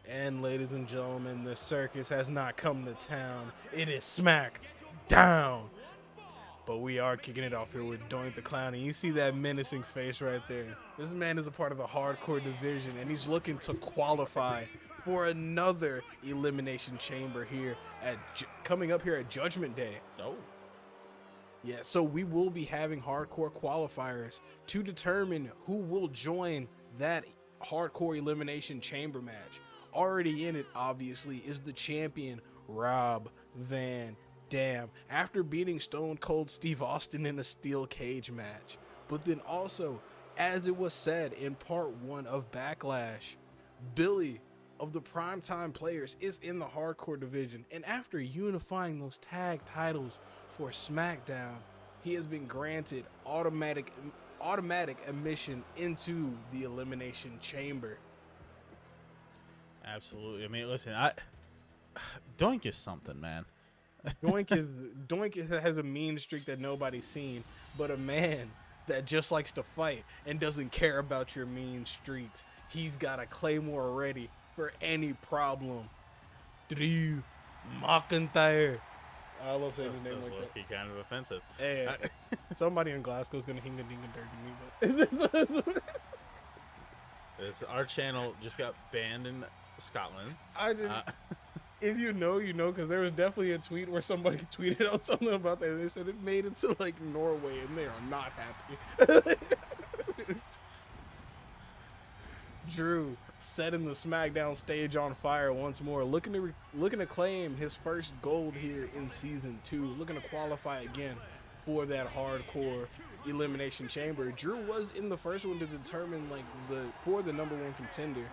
And ladies and gentlemen, the circus has not come to town. It is smack down. But we are kicking it off here with Doink the Clown. And you see that menacing face right there. This man is a part of the hardcore division, and he's looking to qualify for another elimination chamber here coming up here at Judgment Day. Oh. Yeah, so we will be having hardcore qualifiers to determine who will join that hardcore elimination chamber match. Already in it, obviously, is the champion, Rob Van Dam, after beating Stone Cold Steve Austin in a steel cage match. But then also, as it was said in part 1 of Backlash, Billy of the Primetime Players is in the hardcore division, and after unifying those tag titles for SmackDown, he has been granted automatic admission into the Elimination Chamber. Absolutely. I mean, listen, Doink is something, man. Doink has a mean streak that nobody's seen, but a man that just likes to fight and doesn't care about your mean streaks. He's got a Claymore ready for any problem. Drew McIntyre. I love saying his name like that. Kind of offensive. Hey, somebody in Glasgow's gonna hing a ding and dirty me, but It's our channel just got banned in Scotland. If you know, you know, because there was definitely a tweet where somebody tweeted out something about that, and they said it made it to like Norway, and they are not happy. Drew setting the SmackDown stage on fire once more, looking to claim his first gold here in season 2, looking to qualify again for that hardcore elimination chamber. Drew was in the first one to determine for the number 1 contender.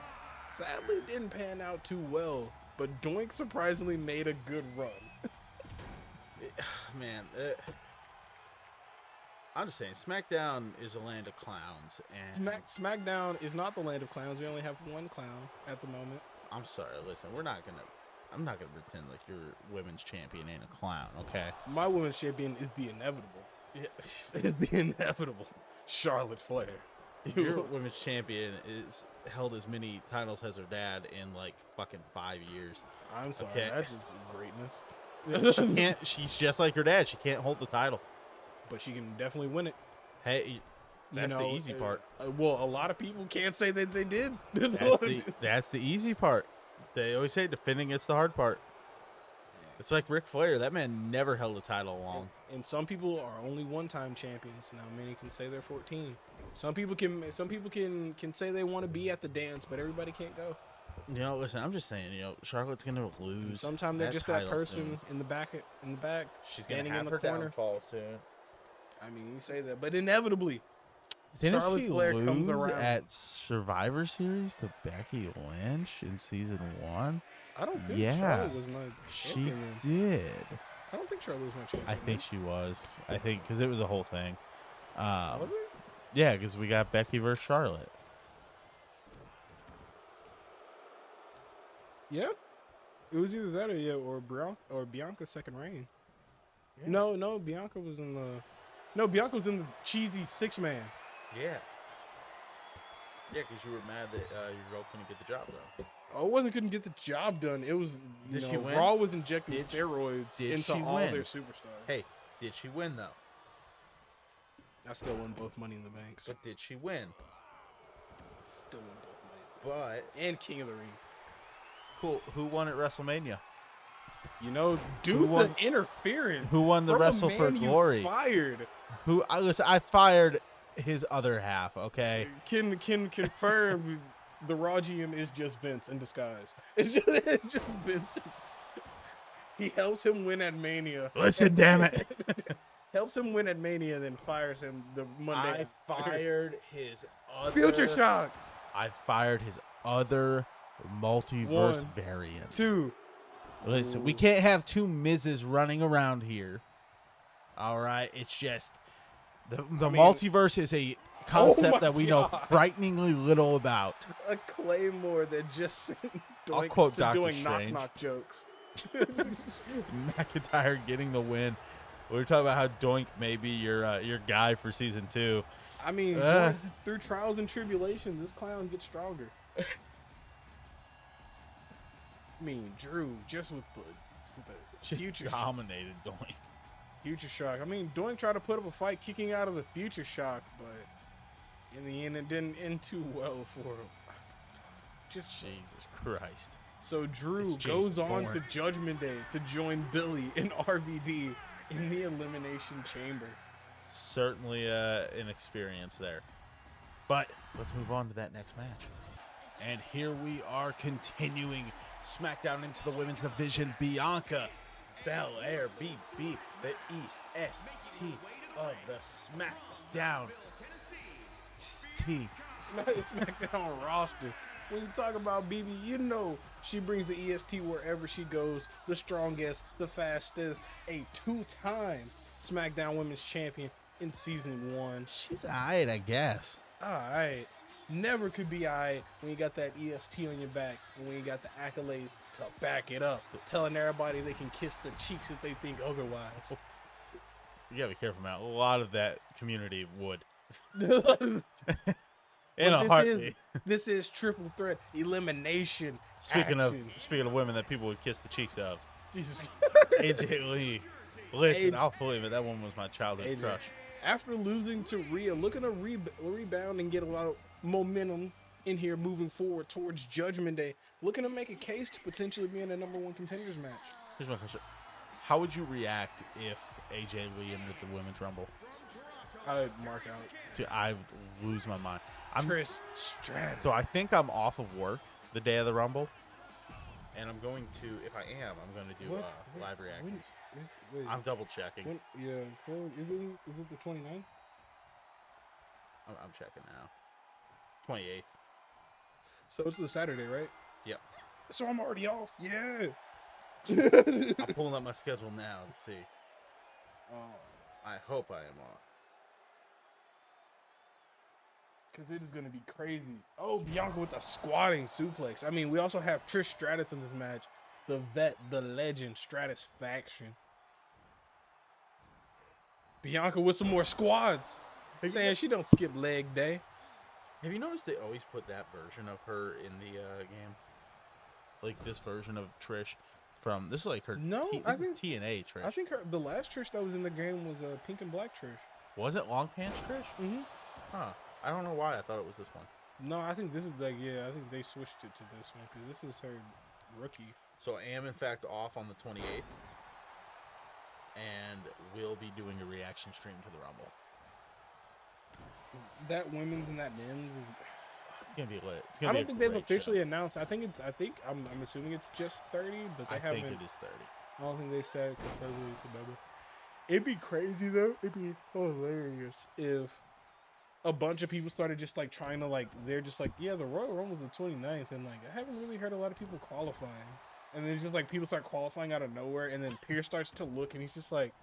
Sadly, didn't pan out too well, but Doink surprisingly made a good run. Man, I'm just saying, SmackDown is a land of clowns, and SmackDown is not the land of clowns. We only have one clown at the moment. I'm sorry. Listen, I'm not gonna pretend like your women's champion ain't a clown, okay? My women's champion is the inevitable. Is the inevitable Charlotte Flair. Your women's champion is held as many titles as her dad in like fucking 5 years. I'm sorry, okay? That's just greatness. She's just like her dad. She can't hold the title. But she can definitely win it. Hey, that's the easy part. Well, a lot of people can't say that they did. That's the easy part. They always say defending it's the hard part. It's like Ric Flair. That man never held a title long. And some people are only one-time champions. Now many can say they're 14. Some people can say they want to be at the dance, but everybody can't go. You know, listen, I'm just saying, Charlotte's gonna lose. Sometimes they're just that person soon. in the back. She's standing gonna have in the corner. downfall soon. I mean, you say that, but inevitably, Didn't Charlotte she Flair lose comes around at Survivor Series to Becky Lynch in season 1? I don't think Yeah, Charlotte was my she champion. did. I don't think Charlotte was my champion. I think she was. I think because it was a whole thing. Was it? Yeah, because we got Becky versus Charlotte. Yeah, it was either that or Bianca's second reign. Yeah. No, Bianca was in the cheesy 6-man. Yeah. Yeah, because you were mad that your girl couldn't get the job done. Oh, it couldn't get the job done. It was Did she win? Raw was injecting steroids did into she all win? their superstars. Hey, did she win though? I still won both Money in the Banks. But did she win? Still won both Money. But And King of the Ring. cool. Who won at WrestleMania? Due to interference. Who won the from Wrestle a for man you Glory? Fired. I fired his other half. Okay. Can confirm the Raw GM is just Vince in disguise. It's just Vince. He helps him win at Mania. Listen, damn it. Helps him win at Mania, then fires him the Monday. I fired his other Future Shock. I fired his other multiverse 1, variant. 2. Listen, we can't have 2 Miz's running around here. All right, it's just the multiverse is a concept that we know frighteningly little about. A Claymore that just sent I'll Doink quote to Doctor doing Strange. knock jokes. McIntyre getting the win. We were talking about how Doink may be your guy for season 2. I mean, going through trials and tribulations, this clown gets stronger. I mean, Drew just with the Just future dominated Doink. Future Shock. I mean, Doink tried to put up a fight kicking out of the Future Shock, but in the end, it didn't end too well for him. Just Jesus Christ. So Drew It's goes Jason on Bourne. to Judgment Day to join Billy and RVD in the Elimination Chamber. Certainly an experience there. But let's move on to that next match. And here we are continuing SmackDown into the women's division. Bianca Belair, BB, the EST of the SmackDown T. SmackDown roster. When you talk about BB, you know she brings the EST wherever she goes. The strongest, the fastest, a 2-time SmackDown Women's Champion in season 1. She's alright, I guess. Alright. Never could be alright when you got that EST on your back and when you got the accolades to back it up. Telling everybody they can kiss the cheeks if they think otherwise. You gotta be careful, man. A lot of that community would. But In a heartbeat. This is triple threat elimination. Speaking action. of women that people would kiss the cheeks of, Jesus. AJ Lee. Listen, I'll fully admit that one was my childhood AJ. crush. After losing to Rhea, looking to rebound and get a lot of momentum in here moving forward towards Judgment Day, looking to make a case to potentially be in a #1 contenders match. Here's my question. How would you react if AJ Lee entered the Women's Rumble? I would mark out. Dude, I would lose my mind. Trish Stratus. So I think I'm off of work the day of the Rumble. And I'm going to, if I am, I'm going to do live reactions. I'm double checking. Yeah, so is it the 29th? I'm checking now. 28th. So it's the Saturday, right? Yep. So I'm already off. Yeah. I'm pulling up my schedule now to see. I hope I am off. Because it is going to be crazy. Oh, Bianca with a squatting suplex. I mean, we also have Trish Stratus in this match. The vet, the legend, Stratus faction. Bianca with some more squads. Saying she don't skip leg day. Have you noticed they always put that version of her in the game? Like this version of Trish from, this is like her I think TNA Trish. I think the last Trish that was in the game was pink and black Trish. Was it Long Pants Trish? Mm-hmm. Huh. I don't know why I thought it was this one. No, I think this is I think they switched it to this one because this is her rookie. So I am in fact off on the 28th, and we'll be doing a reaction stream to the Rumble. That women's and that men's. It's gonna be lit. I don't think they've officially announced. I'm assuming it's just 30, but they haven't. I think it is 30. I don't think they've said confirmed the number. It'd be crazy though. It'd be hilarious if a bunch of people started just like trying to like, they're just like, yeah, the Royal Rumble was the 29th, and like I haven't really heard a lot of people qualifying. And then it's just like people start qualifying out of nowhere, and then Pierce starts to look, and he's just like,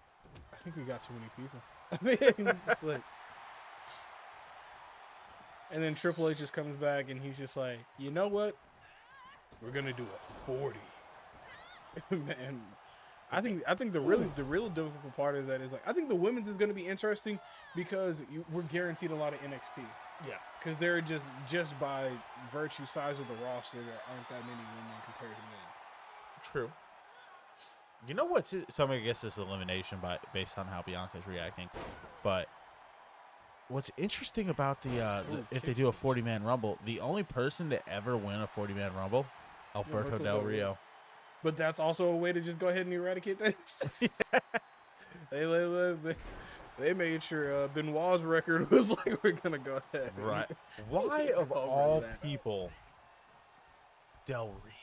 I think we got too many people. I think he's just like, and then Triple H just comes back, and he's just like, you know what? We're gonna do a 40. Man, I think the real difficult part is that is like I think the women's is gonna be interesting because we're guaranteed a lot of NXT. Yeah, because they're just by virtue size of the roster, there aren't that many women compared to men. True. You know what's some I guess this is elimination based on how Bianca's reacting, but what's interesting about if they do a 40-man Rumble, the only person to ever win a 40-man Rumble, Alberto Del Rio. But that's also a way to just go ahead and eradicate that. They made sure Benoit's record was like, we're gonna go ahead. Right. Why of all people, Del Rio?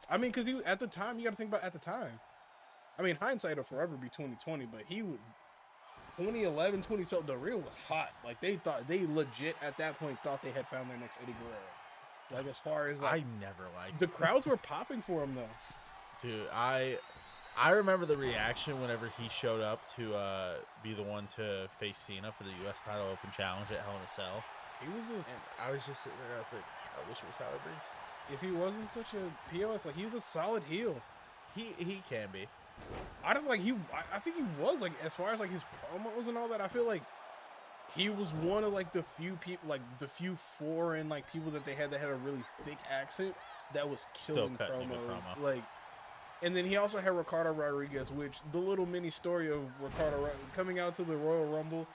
I mean, because at the time, you got to think about at the time. I mean, hindsight will forever be 2020, but 2011, 2012, Del Rio was hot. Like they legit at that point thought they had found their next Eddie Guerrero. Like as far as like, I never liked the crowds were popping for him though. Dude, I remember the reaction whenever he showed up to be the one to face Cena for the U.S. title open challenge at Hell in a Cell. He was I was just sitting there. I was like, I wish it was Tyler Breeze. If he wasn't such a POS, like he was a solid heel. He can be. I don't like he. I think he was like as far as like his promos and all that. I feel like he was one of like the few people, like the few foreign like people that they had that had a really thick accent that was Still killing cutting a good promos. promo. Like, and then he also had Ricardo Rodriguez, which the little mini story of coming out to the Royal Rumble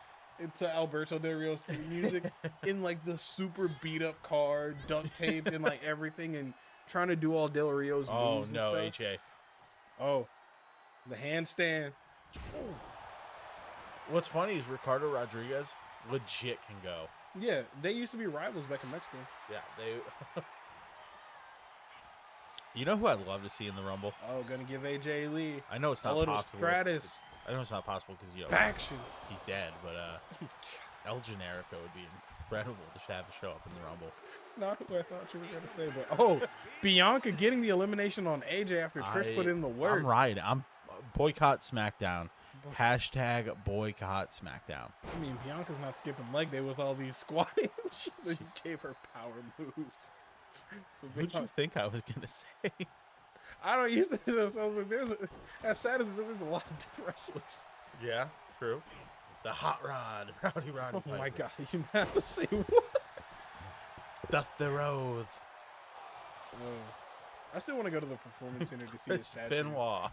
to Alberto Del Rio's music in like the super beat up car, duct taped and like everything, and trying to do all Del Rio's moves. Oh no, and stuff. AJ. Oh, the handstand. What's funny is Ricardo Rodriguez legit can go. Yeah, they used to be rivals back in Mexico. Yeah, they. You know who I'd love to see in the Rumble? Oh, gonna give AJ Lee. I know it's not possible. Stratus. I know it's not possible because Faction. he's dead, but El Generico would be incredible to have show up in the Rumble. It's not who I thought you were gonna say, but Bianca getting the elimination on AJ after Trish put in the work. I'm right. I'm boycott SmackDown. Hashtag boycott SmackDown. I mean, Bianca's not skipping leg day with all these squatting. She just gave her power moves. What did you think I was gonna say? I don't use it. So like, as sad as there's a lot of dead wrestlers. Yeah, true. The Hot Rod, Rowdy Roddy. Oh my God, you have to say what? Dusty Rhodes. I still want to go to the Performance Center to see the statue. Benoit.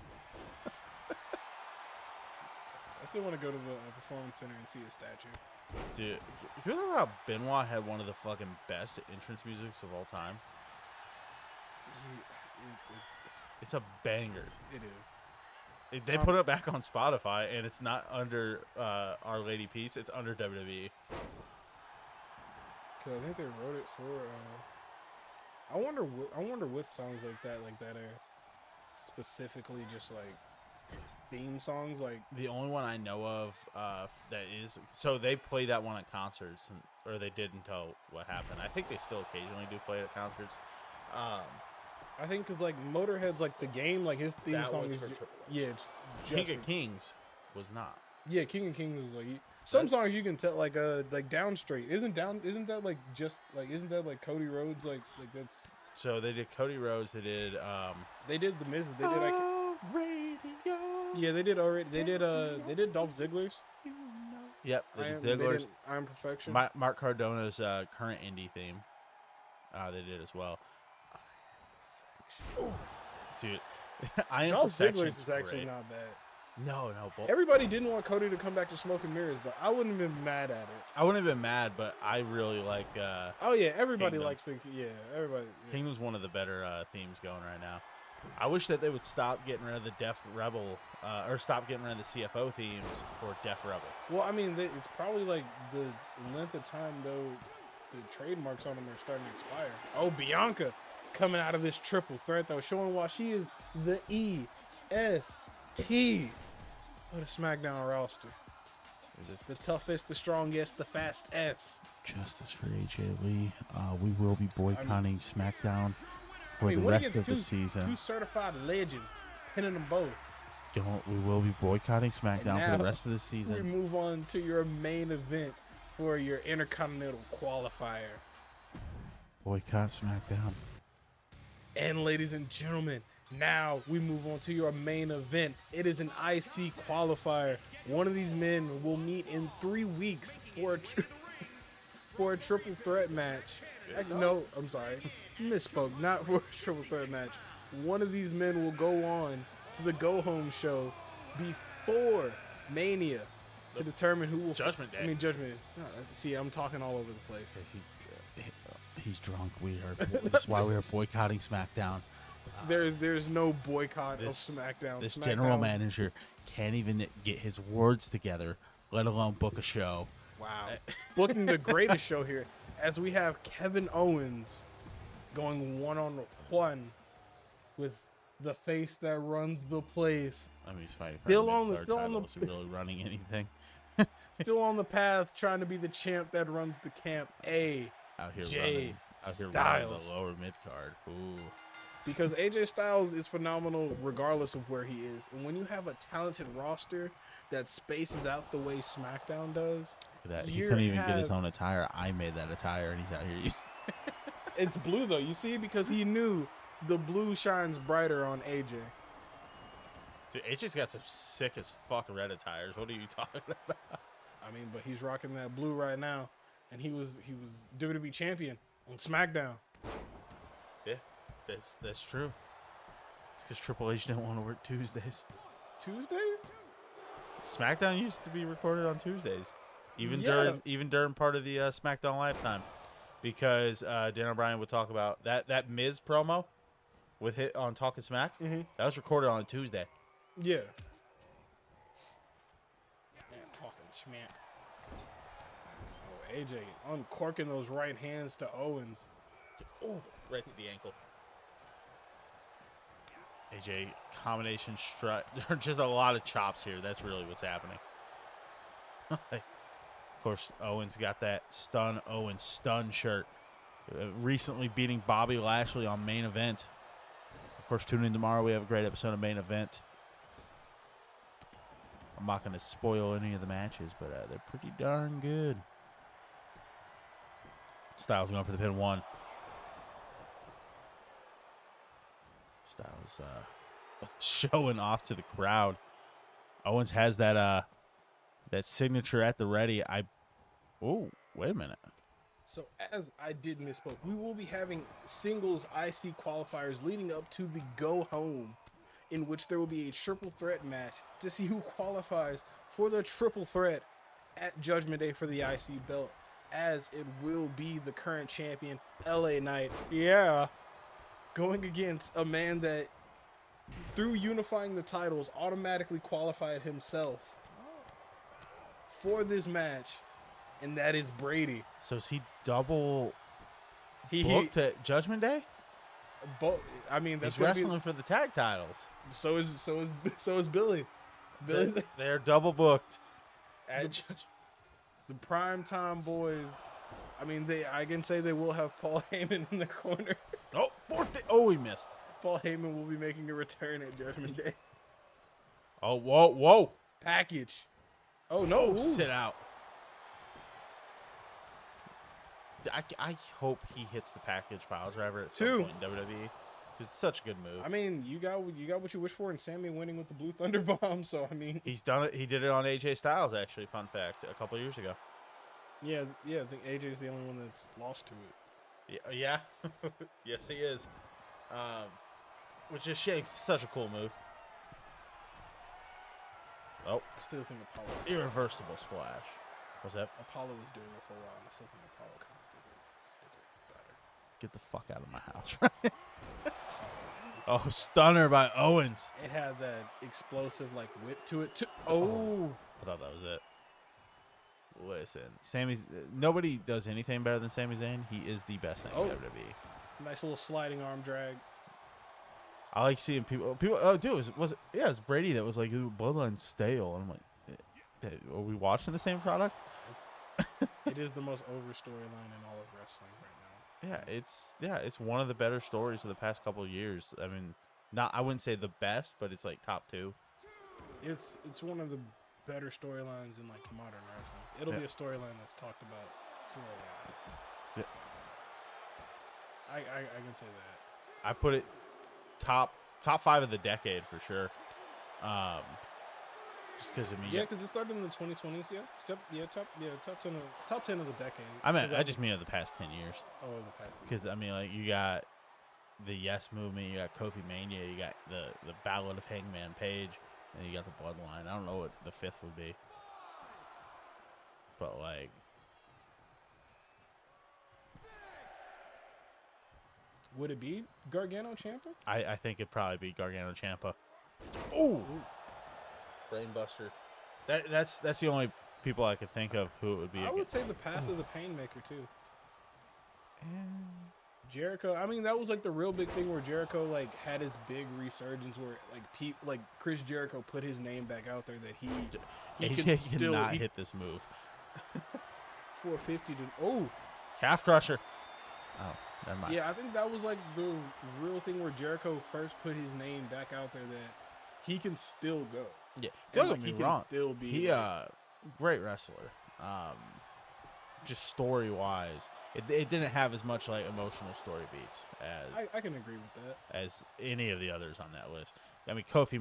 I still want to go to the Performance Center and see a statue. Dude, if you know how Benoit had one of the fucking best entrance musics of all time? It's a banger. It is. They put it back on Spotify, and it's not under Our Lady Peace. It's under WWE. Cause I think they wrote it for. I wonder what songs like that are specifically just like theme songs. Like the only one I know of that is so they play that one at concerts, or they did until what happened. I think they still occasionally do play it at concerts. I think because like Motorhead's like the game, like his theme song is it's King of Kings was not. Yeah, King of Kings is like some songs you can tell like Down Straight isn't that like just like isn't that like Cody Rhodes like that's. So they did Cody Rhodes. They did the Miz. They did yeah, they did already. They did Dolph Ziggler's. Yep, Ziggler's. Iron Perfection. Mark Cardona's current indie theme. They did as well. Dude, Dolph Ziggler's is actually not bad. No. Everybody didn't want Cody to come back to Smoke and Mirrors, but I wouldn't have been mad at it. I wouldn't have been mad, but I really like. Oh yeah, everybody Kingdom. likes the everybody. Yeah. Kingdom's one of the better themes going right now. I wish that they would stop getting rid of the Def Rebel, or stop getting rid of the CFO themes for Def Rebel. Well, I mean, it's probably like the length of time though. The trademarks on them are starting to expire. Oh, Bianca coming out of this triple threat though, showing why she is the EST of the SmackDown roster. The toughest, the strongest, the fastest. Justice for AJ Lee. We will be boycotting SmackDown for the rest of the season. Two certified legends, pinning them both. We will be boycotting SmackDown for the rest of the season. We move on to your main event for your Intercontinental qualifier. Boycott SmackDown. And ladies and gentlemen, now we move on to your main event. It is an IC qualifier. One of these men will meet in 3 weeks for a triple threat match. No, I'm sorry. Misspoke. Not for a triple threat match. One of these men will go on to the Go Home show before Mania to determine who will... Judgment Day. Judgment Day. No, see, I'm talking all over the place. He's drunk. That's why we are boycotting SmackDown. There's no boycott of SmackDown. This general manager can't even get his words together, let alone book a show. Wow. Booking the greatest show here, as we have Kevin Owens going one-on-one with the face that runs the place. I mean, he's fighting still for on the is he really running anything? Still on the path, trying to be the champ that runs the camp. Out here running the lower mid card. Ooh. Because AJ Styles is phenomenal regardless of where he is. And when you have a talented roster that spaces out the way SmackDown does, he couldn't even get his own attire. I made that attire, and he's out here using It's blue, though. You see? Because he knew the blue shines brighter on AJ. Dude, AJ's got some sick as fuck red attires. What are you talking about? I mean, but he's rocking that blue right now. And he was WWE champion on SmackDown. Yeah. That's true. It's because Triple H didn't want to work Tuesdays. Tuesdays? SmackDown used to be recorded on Tuesdays, even Yeah. during part of the SmackDown Live time, because Dan O'Brien would talk about that Miz promo with hit on Talking Smack. Mm-hmm. That was recorded on a Tuesday. Yeah. Man, talking smack. Oh, AJ uncorking those right hands to Owens. Oh, right to the ankle. AJ combination strut, just a lot of chops here. That's really what's happening. Of course, Owens got that stun shirt. Recently beating Bobby Lashley on Main Event. Of course, tune in tomorrow. We have a great episode of Main Event. I'm not going to spoil any of the matches, but they're pretty darn good. Styles going for the pin 1. Styles showing off to the crowd. Owens has that signature at the ready. Oh, wait a minute. So, as I did misspoke, we will be having singles IC qualifiers leading up to the Go Home, in which there will be a triple threat match to see who qualifies for the triple threat at Judgment Day for the IC belt, as it will be the current champion, LA Knight. Yeah. Going against a man that, through unifying the titles, automatically qualified himself for this match, and that is Brady. So is he double He booked at Judgment Day? I mean, that's He's wrestling for the tag titles. So is Billy. They're double booked at The primetime boys. I mean, I can say they will have Paul Heyman in the corner. Oh, he missed. Paul Heyman will be making a return at Judgment Day. Oh, whoa. Package. Oh, no. Sit out. I hope he hits the package pile driver at some point in WWE. It's such a good move. I mean, you got what you wish for in Sammy winning with the Blue Thunder Bomb, so I mean. He's done it. He did it on AJ Styles, actually, fun fact, a couple years ago. Yeah, I think AJ's the only one that's lost to it. Yeah. Yes, he is. Which is shame. It's such a cool move. Oh. I still think Apollo. Irreversible splash. What's that? Apollo was doing it for a while, and I still think Apollo kind of did it better. Get the fuck out of my house. Oh, stunner by Owens. It had that explosive whip to it. Oh. I thought that was it. Listen, nobody does anything better than Sami Zayn. He is the best thing in WWE. Nice little sliding arm drag. I like seeing people. Oh, dude, was it Brady that was like, "Ooh, Bloodline's stale," and I'm like, "Are we watching the same product?" It is the most over storyline in all of wrestling right now. It's one of the better stories of the past couple of years. I mean, I wouldn't say the best, but it's like top 2. It's one of the better storylines in modern wrestling. It'll be a storyline that's talked about for a while. Yeah. I can say that. I put it top 5 of the decade for sure. Just because because it started in the 2020s. Top 10 of the decade. I just mean of the past 10 years. Oh, the past 10. Because you got the Yes Movement, you got Kofi Mania, you got the Ballad of Hangman Page, and you got the Bloodline. I don't know what the 5th would be, but would it be Gargano Ciampa? I think it'd probably be Gargano Ciampa. Oh, brainbuster. That's the only people I could think of who it would be. I would say the Path of the Painmaker too. Jericho. I mean, that was the real big thing where Jericho had his big resurgence where Chris Jericho put his name back out there that he AJ can not hit this move. 450 to calf crusher. Oh, never mind. Yeah, I think that was the real thing where Jericho first put his name back out there that he can still go. Yeah, don't and, get me wrong. Still be he great wrestler. just story wise, it didn't have as much like emotional story beats as I can agree with that. as any of the others on that list. I mean, Kofi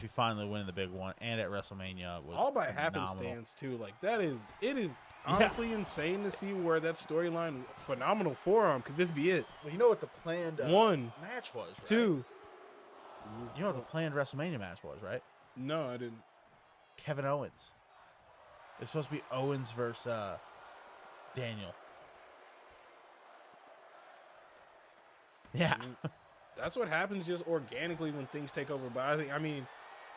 finally winning the big one, and at WrestleMania was all by phenomenal. happenstance too. Like it is honestly insane to see where that storyline. Phenomenal forearm. Could this be it? Well, you know what the planned One match was, right? 2. You know what the planned WrestleMania match was, right? No, I didn't. Kevin Owens. It's supposed to be Owens versus Daniel. Yeah. That's what happens just organically when things take over. But I mean,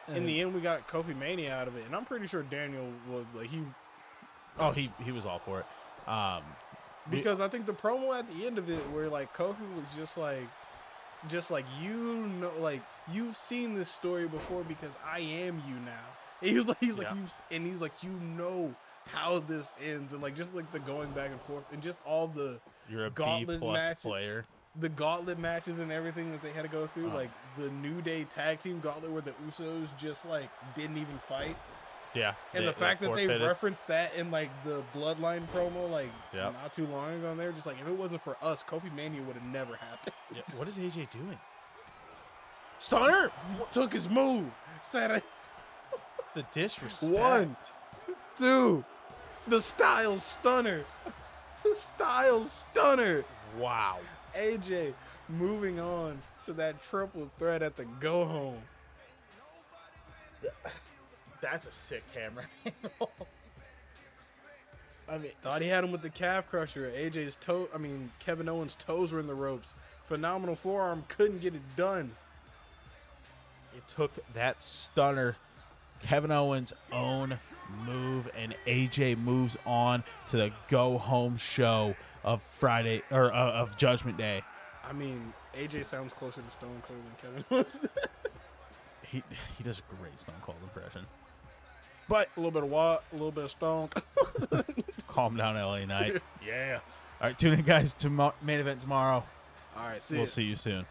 in the end, we got Kofi Mania out of it, and I'm pretty sure Daniel was like he. Oh, he was all for it. Because I think the promo at the end of it, where like Kofi was just like you know, like you've seen this story before because I am you now. And he's like you know how this ends, and like just like the going back and forth, and just all the You're a gauntlet B+ matches, player. the gauntlet matches and everything that they had to go through, like the New Day tag team gauntlet where the Usos just like didn't even fight. Yeah. And the fact that they forfeited. referenced that in like the Bloodline promo, like Yep. not too long ago, and they were just like, if it wasn't for us, Kofi Mania would have never happened. Yeah. What is AJ doing? Stunner took his move. Said it. The disrespect. 1, 2, the style stunner. The style stunner. Wow. AJ moving on to that triple threat at the go home. That's a sick camera. I mean, thought he had him with the calf crusher. Kevin Owens' toes were in the ropes. Phenomenal forearm, couldn't get it done. It took that stunner, Kevin Owens' own move, and AJ moves on to the go home show of Friday or of Judgment Day. I mean, AJ sounds closer to Stone Cold than Kevin Owens. He does a great Stone Cold impression. But a little bit of what? A little bit of Stone. Calm down, LA Knight. Yeah. All right, tune in, guys, to main event tomorrow. All right, We'll see you soon.